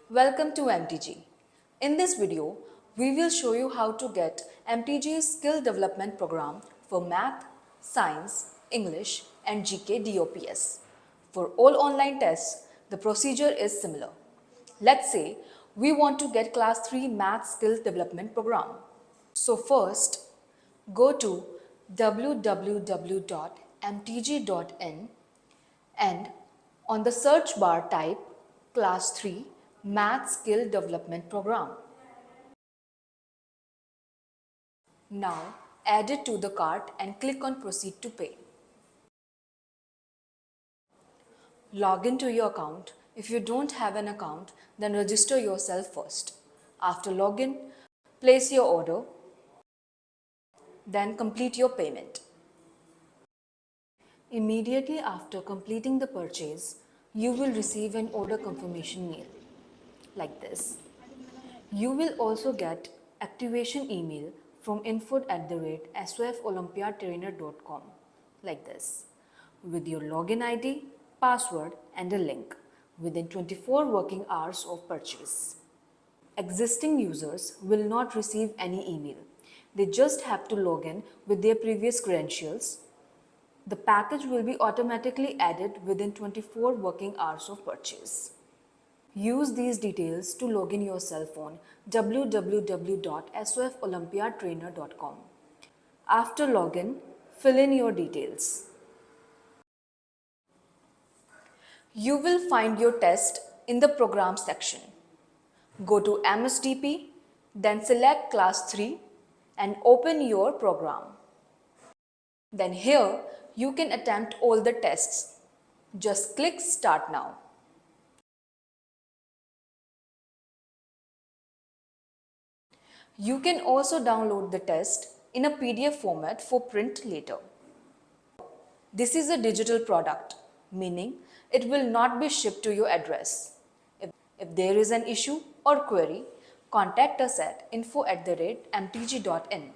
Welcome to MTG. In this video, we will show you how to get MTG Skill Development Program for Math, Science, English and GK DOPS. For all online tests, the procedure is similar. Let's say we want to get Class 3 Math Skill Development Program. So first, go to www.mtg.in and on the search bar type Class 3 Math Skill Development Program. Now add it to the cart and click on Proceed to Pay. Log into your account. If you don't have an account, then register yourself first. After login, place your order, then complete your payment. Immediately after completing the purchase, you will receive an order confirmation mail like this. You will also get activation email from info@sofolympiadtrainer.com like this with your login ID, password and a link within 24 working hours of purchase. Existing users will not receive any email. They just have to log in with their previous credentials. The package will be automatically added within 24 working hours of purchase. Use these details to log in yourself on www.sofolympiadtrainer.com. After login, fill in your details. You will find your test in the program section. Go to MSDP, then select Class 3 and open your program. Then here you can attempt all the tests. Just click Start Now. You can also download the test in a PDF format for print later. This is a digital product, meaning it will not be shipped to your address. If there is an issue or query, contact us at info@mtg.in.